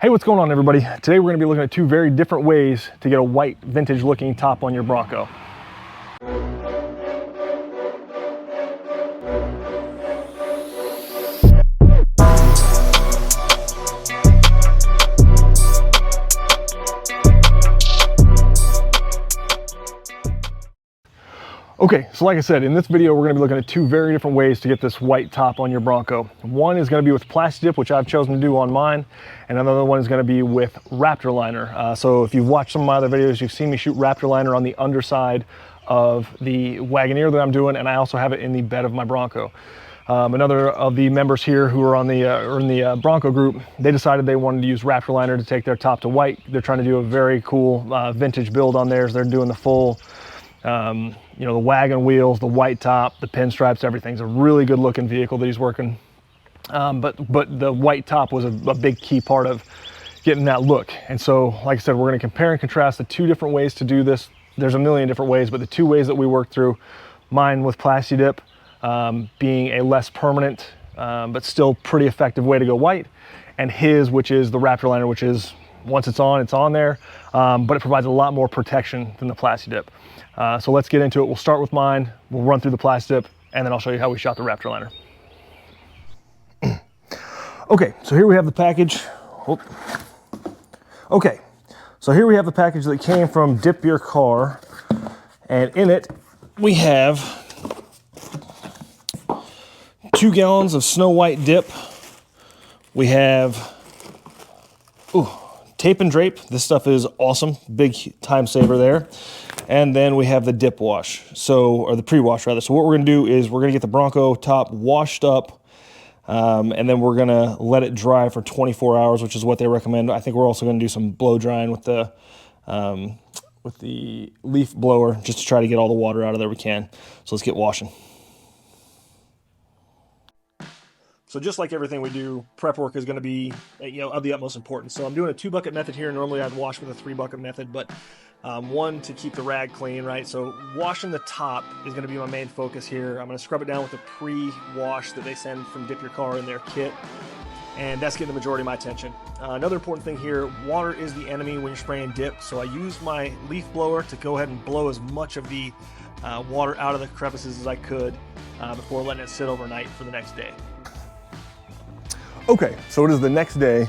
Hey, what's going on, everybody? Today we're going to be looking at two very different ways to get a white vintage looking top on your Bronco. Okay, so like I said, in this video, we're gonna be looking at two very different ways to get this white top on your Bronco. One is gonna be with PlastiDip, which I've chosen to do on mine, and another one is gonna be with Raptor liner. So if you've watched some of my other videos, you've seen me shoot Raptor liner on the underside of the Wagoneer that I'm doing, and I also have it in the bed of my Bronco. Another of the members here who are on the in the Bronco group, they decided they wanted to use Raptor liner to take their top to white. They're trying to do a very cool vintage build on theirs. They're doing the full you know, the wagon wheels, the white top, the pinstripes, everything's a really good looking vehicle that he's working. But the white top was a big key part of getting that look. And so, like I said, we're gonna compare and contrast the two different ways to do this. There's a million different ways, but the two ways that we worked through, mine with PlastiDip being a less permanent, but still pretty effective way to go white, and his, which is the Raptor liner, which is, once it's on there, but it provides a lot more protection than the PlastiDip. So let's get into it. We'll start with mine, we'll run through the PlastiDip, and then I'll show you how we shot the Raptor liner. Okay, so here we have the package. Okay, so here we have the package that came from Dip Your Car, and in it we have 2 gallons of snow white dip. We have tape and drape. This stuff is awesome, big time saver there. And then we have the dip wash, or the pre-wash rather. So what we're gonna do is we're gonna get the Bronco top washed up, and then we're gonna let it dry for 24 hours, which is what they recommend. I think we're also gonna do some blow drying with the leaf blower, just to try to get all the water out of there we can. So let's get washing. So just like everything we do, prep work is going to be, you know, of the utmost importance. So I'm doing a 2-bucket method here. Normally I'd wash with a 3-bucket method, but one, to keep the rag clean, right? So washing the top is going to be my main focus here. I'm going to scrub it down with the pre-wash that they send from Dip Your Car in their kit, and that's getting the majority of my attention. Another important thing here, water is the enemy when you're spraying dip. So I use my leaf blower to go ahead and blow as much of the water out of the crevices as I could before letting it sit overnight for the next day. Okay, so it is the next day.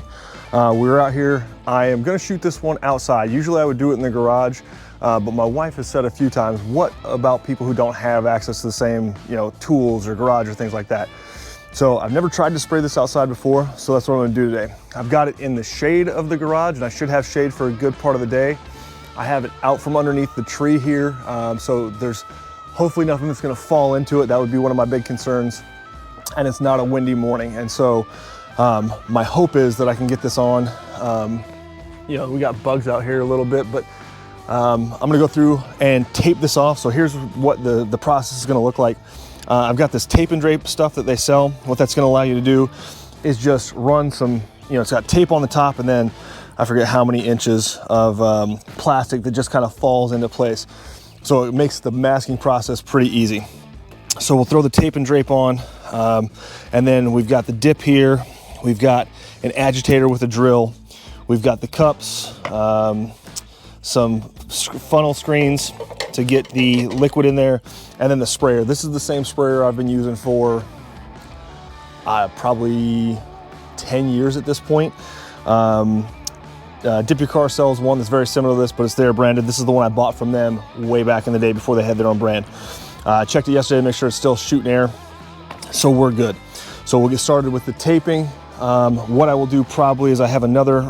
We're out here. I am gonna shoot this one outside. Usually I would do it in the garage, but my wife has said a few times, what about people who don't have access to the same, you know, tools or garage or things like that? So I've never tried to spray this outside before, so that's what I'm gonna do today. I've got it in the shade of the garage, and I should have shade for a good part of the day. I have it out from underneath the tree here, so there's hopefully nothing that's gonna fall into it. That would be one of my big concerns. And it's not a windy morning, and so my hope is that I can get this on. You know, we got bugs out here a little bit, but I'm gonna go through and tape this off. So here's what the process is gonna look like. I've got this tape and drape stuff that they sell. What that's gonna allow you to do is just run some, you know, it's got tape on the top, and then I forget how many inches of plastic that just kind of falls into place. So it makes the masking process pretty easy. So we'll throw the tape and drape on, and then we've got the dip here. We've got an agitator with a drill. We've got the cups, some funnel screens to get the liquid in there, and then the sprayer. This is the same sprayer I've been using for probably 10 years at this point. Dip Your Car sells one that's very similar to this, but it's their branded. This is the one I bought from them way back in the day before they had their own brand. I checked it yesterday to make sure it's still shooting air, so we're good. So we'll get started with the taping. What I will do probably is I have another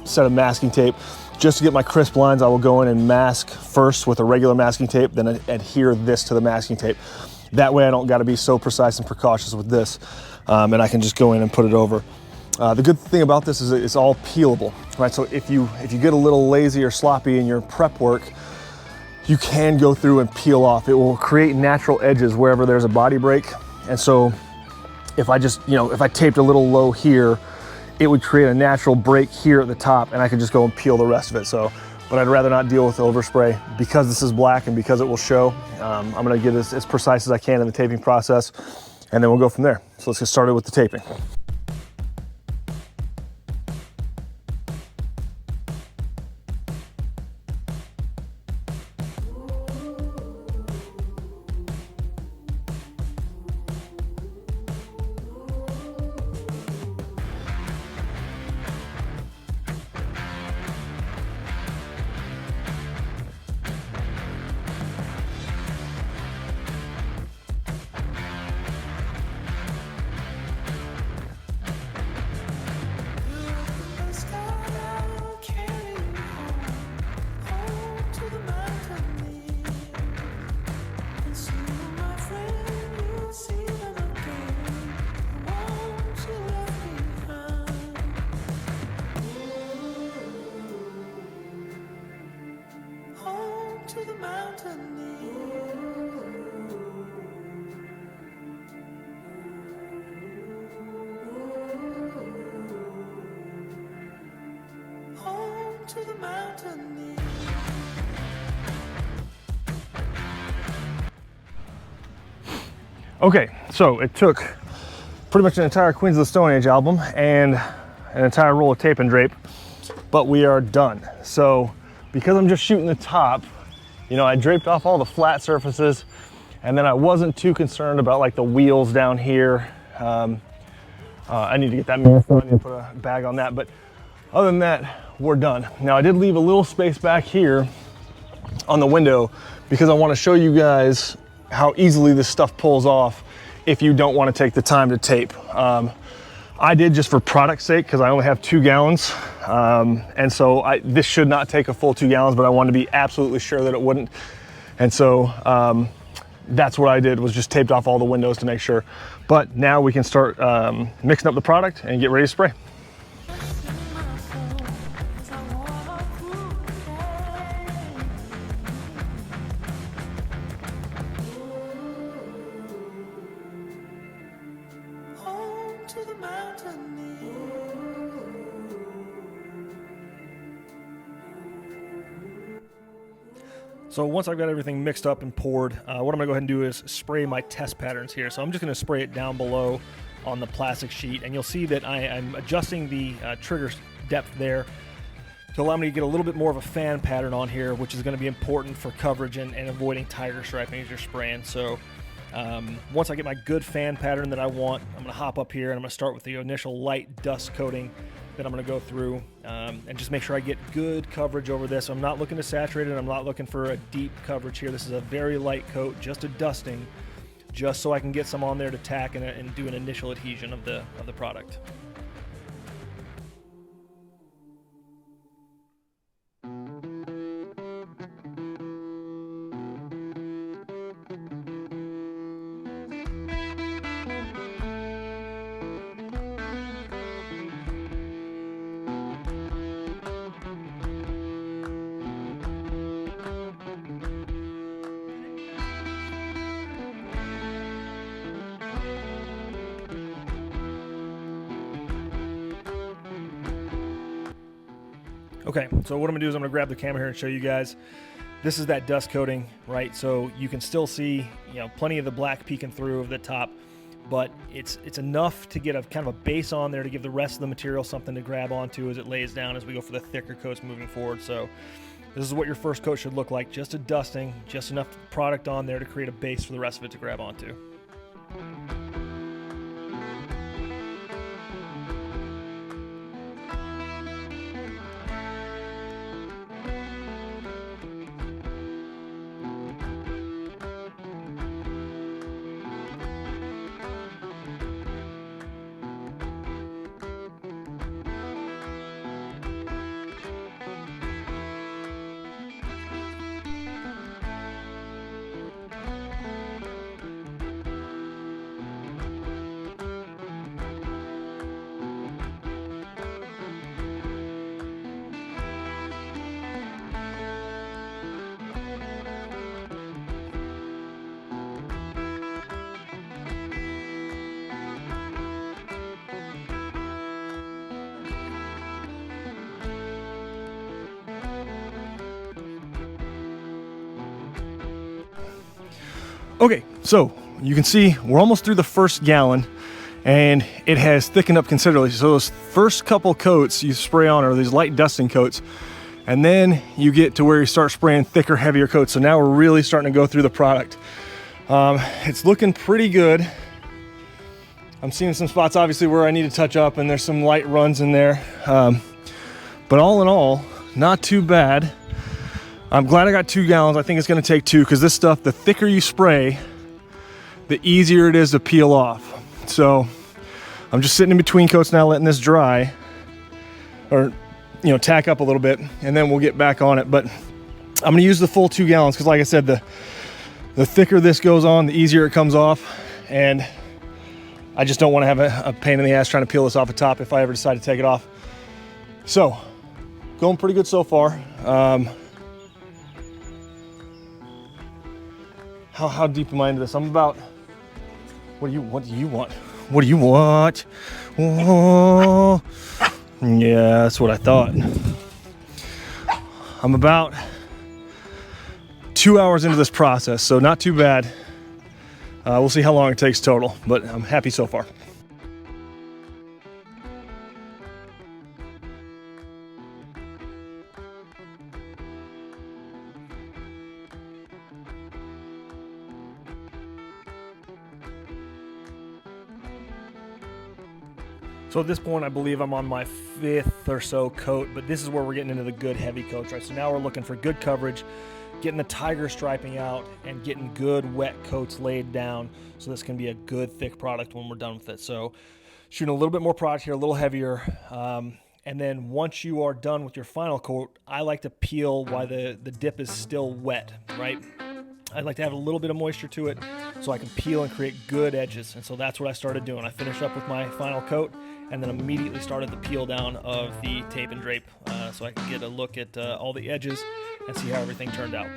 set of masking tape. Just to get my crisp lines, I will go in and mask first with a regular masking tape, then adhere this to the masking tape. That way I don't gotta be so precise and precautious with this, and I can just go in and put it over. The good thing about this is it's all peelable, right? So if you get a little lazy or sloppy in your prep work, you can go through and peel off. It will create natural edges wherever there's a body break. And so if I just, you know, if I taped a little low here, it would create a natural break here at the top, and I could just go and peel the rest of it. So, but I'd rather not deal with overspray. Because this is black and because it will show, I'm gonna get as precise as I can in the taping process, and then we'll go from there. So let's get started with the taping. Okay, so it took pretty much an entire Queens of the Stone Age album and an entire roll of tape and drape, but we are done. So because I'm just shooting the top, you know, I draped off all the flat surfaces, and then I wasn't too concerned about like the wheels down here. I need to get that marathon, I need to put a bag on that, but other than that, we're done. Now I did leave a little space back here on the window because I want to show you guys how easily this stuff pulls off if you don't want to take the time to tape. I did just for product's sake because I only have 2 gallons. And so this should not take a full 2 gallons, but I wanted to be absolutely sure that it wouldn't. And so that's what I did, was just taped off all the windows to make sure. But now we can start mixing up the product and get ready to spray. So once I've got everything mixed up and poured, what I'm gonna go ahead and do is spray my test patterns here. So I'm just gonna spray it down below on the plastic sheet, and you'll see that I'm adjusting the trigger depth there to allow me to get a little bit more of a fan pattern on here, which is gonna be important for coverage and avoiding tiger striping as you're spraying. So once I get my good fan pattern that I want, I'm gonna hop up here and I'm gonna start with the initial light dust coating that I'm gonna go through and just make sure I get good coverage over this. I'm not looking to saturate it, I'm not looking for a deep coverage here. This is a very light coat, just a dusting, just so I can get some on there to tack and do an initial adhesion of the product. Okay, so what I'm gonna do is I'm gonna grab the camera here and show you guys. This is that dust coating, right? So you can still see, you know, plenty of the black peeking through of the top, but it's enough to get a kind of a base on there to give the rest of the material something to grab onto as it lays down as we go for the thicker coats moving forward. So this is what your first coat should look like, just a dusting, just enough product on there to create a base for the rest of it to grab onto. Okay, so you can see we're almost through the first gallon and it has thickened up considerably. So those first couple coats you spray on are these light dusting coats, and then you get to where you start spraying thicker, heavier coats. So now we're really starting to go through the product. It's looking pretty good. I'm seeing some spots obviously where I need to touch up, and there's some light runs in there. But all in all, not too bad. I'm glad I got 2 gallons. I think it's gonna take 2, because this stuff, the thicker you spray, the easier it is to peel off. So I'm just sitting in between coats now, letting this dry, or tack up a little bit, and then we'll get back on it. But I'm gonna use the full 2 gallons, because like I said, the thicker this goes on, the easier it comes off, and I just don't wanna have a pain in the ass trying to peel this off the top if I ever decide to take it off. So, going pretty good so far. How deep am I into this? I'm about, what do you want? What do you want? Oh, yeah, that's what I thought. I'm about 2 hours into this process, so not too bad. We'll see how long it takes total, but I'm happy so far. So at this point, I believe I'm on my 5th or so coat, but this is where we're getting into the good heavy coats, right? So now we're looking for good coverage, getting the tiger striping out, and getting good wet coats laid down, so this can be a good thick product when we're done with it. So shooting a little bit more product here, a little heavier, and then once you are done with your final coat, I like to peel while the dip is still wet, right? I like to have a little bit of moisture to it so I can peel and create good edges. And so that's what I started doing. I finished up with my final coat and then immediately started the peel down of the tape and drape so I can get a look at all the edges and see how everything turned out.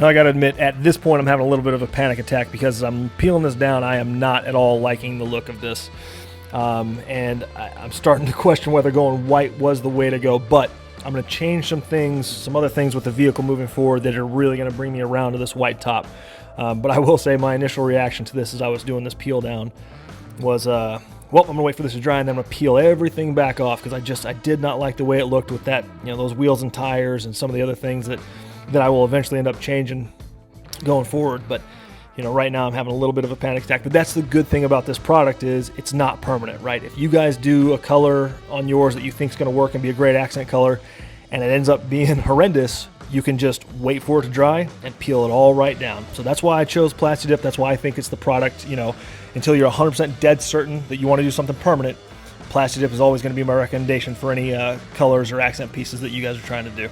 Now I gotta admit, at this point I'm having a little bit of a panic attack because as I'm peeling this down, I am not at all liking the look of this. And I'm starting to question whether going white was the way to go, but I'm gonna change some things, some other things with the vehicle moving forward that are really gonna bring me around to this white top. But I will say my initial reaction to this as I was doing this peel down was, well, I'm gonna wait for this to dry and then I'm gonna peel everything back off because I did not like the way it looked with that, you know, those wheels and tires and some of the other things that I will eventually end up changing going forward. But you know, right now I'm having a little bit of a panic attack. But that's the good thing about this product is it's not permanent, right? If you guys do a color on yours that you think is going to work and be a great accent color and it ends up being horrendous, you can just wait for it to dry and peel it all right down. So that's why I chose Plasti Dip. That's why I think it's the product, you know, until you're 100% dead certain that you want to do something permanent, Plasti Dip is always going to be my recommendation for any colors or accent pieces that you guys are trying to do.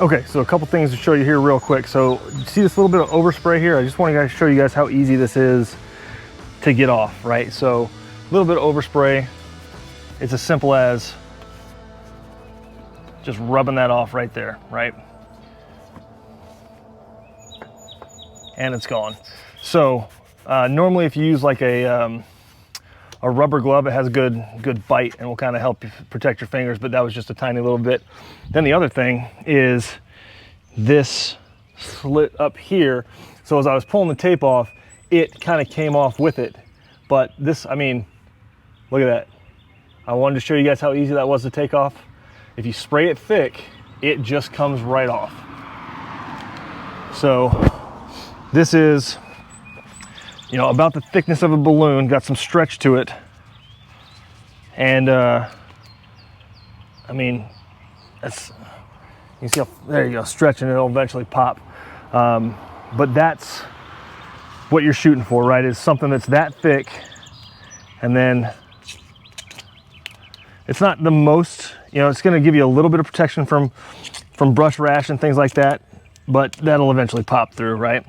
Okay, so a couple things to show you here real quick. So you see this little bit of overspray here? I just want to show you guys how easy this is to get off, right? So a little bit of overspray. It's as simple as just rubbing that off right there, right? And it's gone. So normally if you use like a rubber glove, it has a good bite and will kind of help you protect your fingers, but that was just a tiny little bit. Then the other thing is this slit up here. So as I was pulling the tape off, it kind of came off with it. But this, I mean, look at that. I wanted to show you guys how easy that was to take off. If you spray it thick, it just comes right off. So this is, you know, about the thickness of a balloon, got some stretch to it. And I mean, that's, you see how, there you go, stretching, it'll eventually pop. But that's what you're shooting for, right? Is something that's that thick. And then it's not the most, you know, it's gonna give you a little bit of protection from brush rash and things like that, but that'll eventually pop through, right?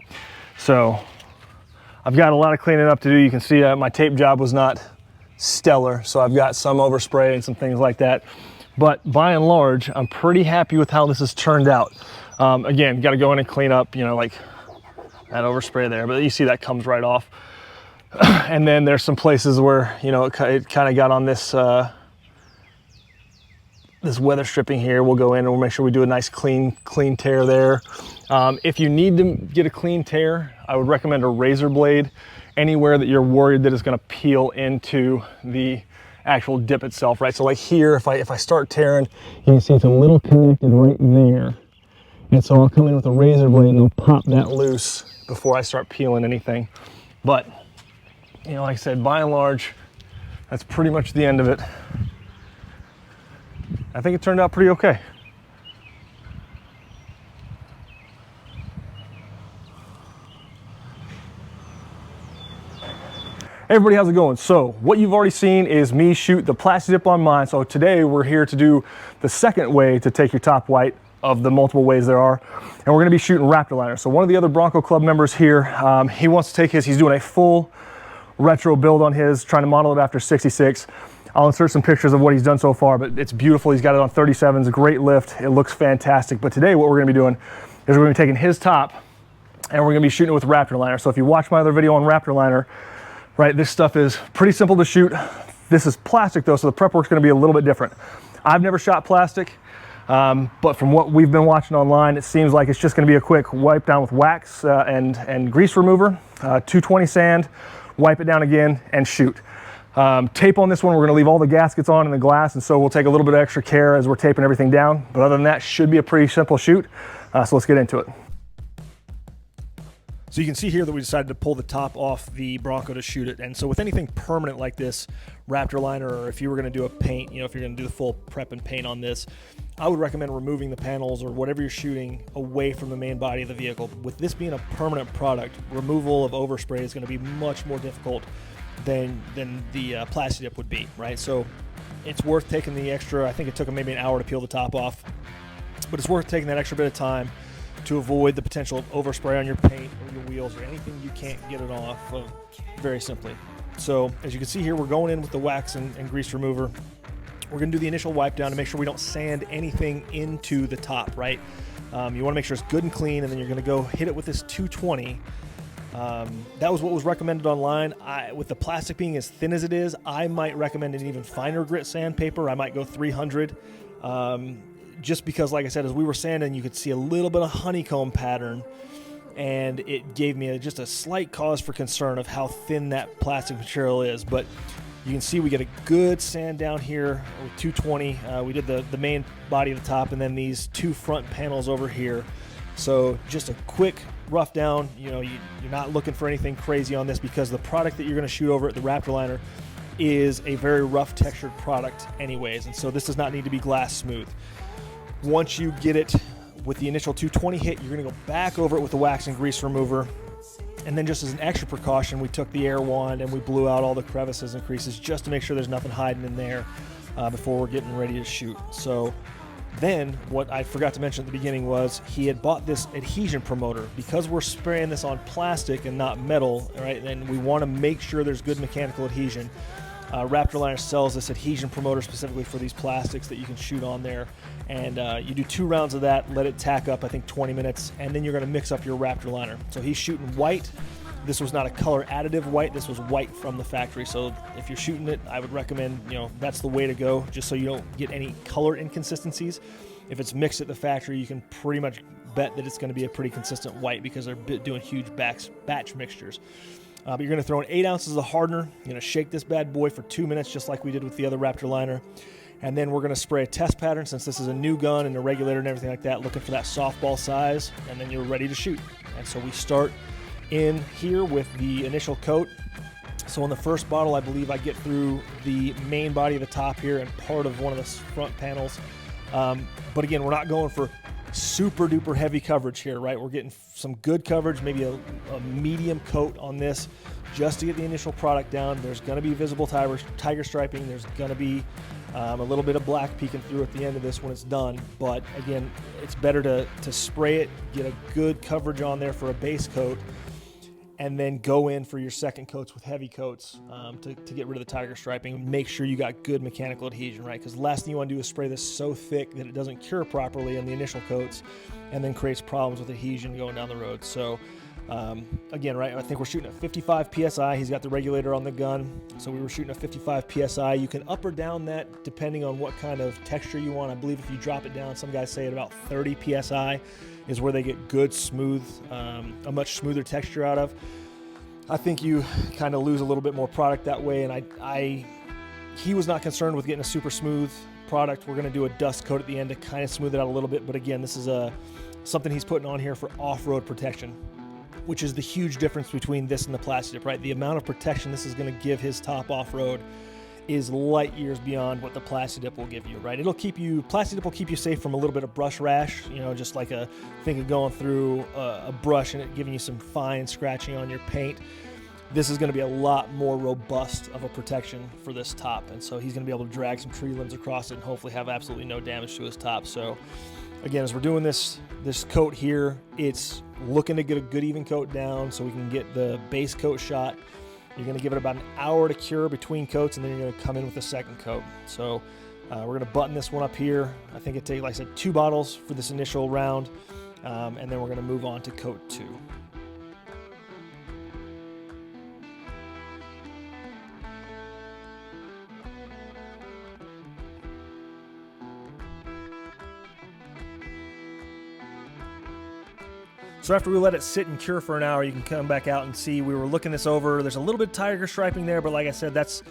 So I've got a lot of cleaning up to do. You can see my tape job was not stellar, so I've got some overspray and some things like that. But by and large, I'm pretty happy with how this has turned out. Again, got to go in and clean up, you know, like that overspray there, but you see that comes right off. And then there's some places where, you know, it kind of got on this this weather stripping here. We'll go in and we'll make sure we do a nice clean tear there. If you need to get a clean tear, I would recommend a razor blade anywhere that you're worried that it's going to peel into the actual dip itself, right? So like here, if I start tearing, you can see it's a little connected right there. And so I'll come in with a razor blade and I'll pop that loose before I start peeling anything. But, you know, like I said, by and large, that's pretty much the end of it. I think it turned out pretty okay. Hey everybody, how's it going? So what you've already seen is me shoot the Plasti Dip on mine. So today we're here to do the second way to take your top white of the multiple ways there are. And we're gonna be shooting Raptor liner. So one of the other Bronco Club members here, he wants to take his, he's doing a full retro build on his, trying to model it after 66. I'll insert some pictures of what he's done so far, but it's beautiful. He's got it on 37s, a great lift. It looks fantastic. But today what we're gonna be doing is we're gonna be taking his top and we're gonna be shooting it with Raptor liner. So if you watch my other video on Raptor liner, right, this stuff is pretty simple to shoot. This is plastic though, so the prep work's gonna be a little bit different. I've never shot plastic, but from what we've been watching online, it seems like it's just gonna be a quick wipe down with wax and grease remover, 220 sand, wipe it down again and shoot. Tape on this one, we're gonna leave all the gaskets on in the glass, and so we'll take a little bit of extra care as we're taping everything down. But other than that, should be a pretty simple shoot. So let's get into it. So you can see here that we decided to pull the top off the Bronco to shoot it. And so with anything permanent like this, Raptor liner, or if you were gonna do a paint, you know, if you're gonna do the full prep and paint on this, I would recommend removing the panels or whatever you're shooting away from the main body of the vehicle. With this being a permanent product, removal of overspray is gonna be much more difficult than the Plasti Dip would be, right? So it's worth taking the extra, I think it took maybe an hour to peel the top off, but it's worth taking that extra bit of time to avoid the potential of overspray on your paint or your wheels or anything you can't get it off of very simply. So as you can see here, we're going in with the wax and grease remover. We're gonna do the initial wipe down to make sure we don't sand anything into the top, right? You wanna make sure it's good and clean, and then you're gonna go hit it with this 220. That was what was recommended online. With the plastic being as thin as it is, I might recommend an even finer grit sandpaper. I might go 300. Just because, like I said, as we were sanding, you could see a little bit of honeycomb pattern, and it gave me just a slight cause for concern of how thin that plastic material is. But you can see we get a good sand down here with 220. We did the main body of the top and then these two front panels over here. So just a quick rough down. You know, you're not looking for anything crazy on this because the product that you're going to shoot over at the Raptor liner is a very rough textured product anyways, and so this does not need to be glass smooth. Once you get it with the initial 220 hit, you're gonna go back over it with the wax and grease remover. And then just as an extra precaution, we took the air wand and we blew out all the crevices and creases just to make sure there's nothing hiding in there before we're getting ready to shoot. So then what I forgot to mention at the beginning was he had bought this adhesion promoter. Because we're spraying this on plastic and not metal, right, and we wanna make sure there's good mechanical adhesion. Raptor liner sells this adhesion promoter specifically for these plastics that you can shoot on there. And you do 2 rounds of that, let it tack up, I think 20 minutes, and then you're gonna mix up your Raptor liner. So he's shooting white. This was not a color additive white, this was white from the factory. So if you're shooting it, I would recommend, you know, that's the way to go, just so you don't get any color inconsistencies. If it's mixed at the factory, you can pretty much bet that it's gonna be a pretty consistent white because they're doing huge batch mixtures. But you're gonna throw in 8 ounces of hardener. You're gonna shake this bad boy for 2 minutes, just like we did with the other Raptor liner. And then we're gonna spray a test pattern, since this is a new gun and a regulator and everything like that, looking for that softball size, and then you're ready to shoot. And so we start in here with the initial coat. So on the first bottle, I believe I get through the main body of the top here and part of one of the front panels. But again, we're not going for super duper heavy coverage here, right? We're getting some good coverage, maybe a medium coat on this just to get the initial product down. There's going to be visible tiger striping. There's going to be a little bit of black peeking through at the end of this when it's done. But again, it's better to spray it, get a good coverage on there for a base coat, and then go in for your second coats with heavy coats to get rid of the tiger striping. Make sure you got good mechanical adhesion, right? Because the last thing you want to do is spray this so thick that it doesn't cure properly on the initial coats and then creates problems with adhesion going down the road. So again, right, I think we're shooting at 55 PSI. He's got the regulator on the gun, so we were shooting at 55 PSI. You can up or down that depending on what kind of texture you want. I believe if you drop it down, some guys say at about 30 PSI, is where they get good, smooth, a much smoother texture out of. I think you kind of lose a little bit more product that way, and he was not concerned with getting a super smooth product. We're going to do a dust coat at the end to kind of smooth it out a little bit, but again, this is something he's putting on here for off-road protection, which is the huge difference between this and the PlastiDip, right? The amount of protection this is going to give his top off-road is light years beyond what the PlastiDip will give you, right? PlastiDip will keep you safe from a little bit of brush rash, you know, just like a thing of going through a brush and it giving you some fine scratching on your paint. This is going to be a lot more robust of a protection for this top, and so he's going to be able to drag some tree limbs across it and hopefully have absolutely no damage to his top. So again, as we're doing this coat here, it's looking to get a good even coat down so we can get the base coat shot. You're going to give it about an hour to cure between coats, and then you're going to come in with a second coat. So we're going to button this one up here. I think it takes, like I said, 2 bottles for this initial round, and then we're going to move on to coat 2. So after we let it sit and cure for an hour, you can come back out and see we were looking this over. There's a little bit of tiger striping there, but like I said, that's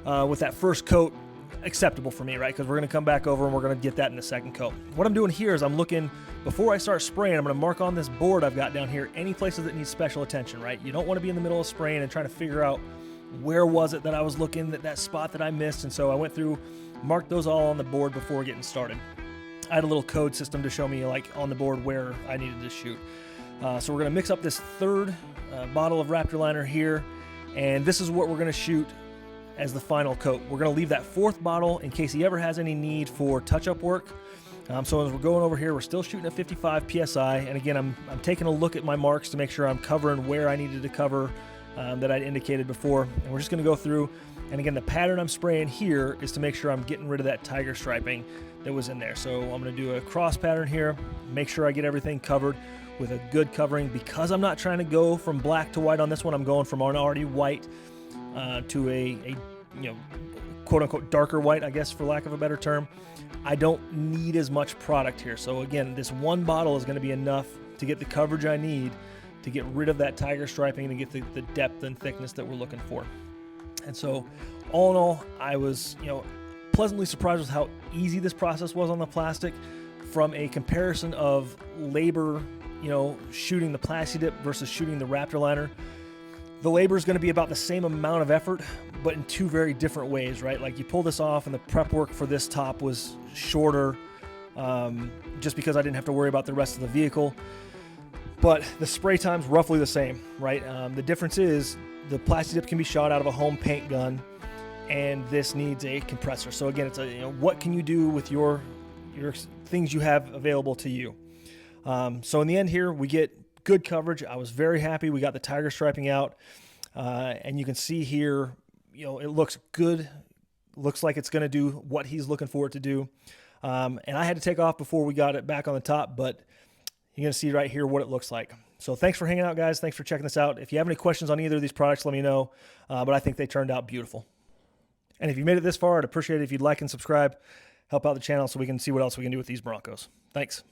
with that first coat acceptable for me, right? Because we're going to come back over and we're going to get that in the second coat. What I'm doing here is I'm looking, before I start spraying, I'm going to mark on this board I've got down here any places that need special attention, right? You don't want to be in the middle of spraying and trying to figure out where was it that I was looking, that spot that I missed. And so I went through, marked those all on the board before getting started. I had a little code system to show me like on the board where I needed to shoot. So we're going to mix up this third bottle of Raptor liner here, and this is what we're going to shoot as the final coat. We're going to leave that 4th bottle in case he ever has any need for touch-up work. So as we're going over here, we're still shooting at 55 PSI, and again, I'm taking a look at my marks to make sure I'm covering where I needed to cover that I'd indicated before, and we're just going to go through, and again, the pattern I'm spraying here is to make sure I'm getting rid of that tiger striping that was in there. So I'm going to do a cross pattern here, make sure I get everything covered with a good covering. Because I'm not trying to go from black to white on this one, I'm going from an already white to a you know, quote-unquote darker white, I guess, for lack of a better term. I don't need as much product here. So again, this 1 bottle is going to be enough to get the coverage I need to get rid of that tiger striping and to get the depth and thickness that we're looking for. And so all in all, I was, you know, pleasantly surprised with how easy this process was on the plastic. From a comparison of labor, you know, shooting the PlastiDip versus shooting the Raptor liner, the labor is going to be about the same amount of effort, but in 2 very different ways, right? Like you pull this off and the prep work for this top was shorter just because I didn't have to worry about the rest of the vehicle. But the spray time's roughly the same, right? The difference is the PlastiDip can be shot out of a home paint gun, and this needs a compressor. So again, it's a, you know, what can you do with your things you have available to you? So in the end here, we get good coverage. I was very happy. We got the tiger striping out, and you can see here, you know, it looks good. Looks like it's going to do what he's looking for it to do. And I had to take off before we got it back on the top, but you're going to see right here what it looks like. So thanks for hanging out, guys. Thanks for checking this out. If you have any questions on either of these products, let me know. But I think they turned out beautiful. And if you made it this far, I'd appreciate it if you'd like and subscribe. Help out the channel so we can see what else we can do with these Broncos. Thanks.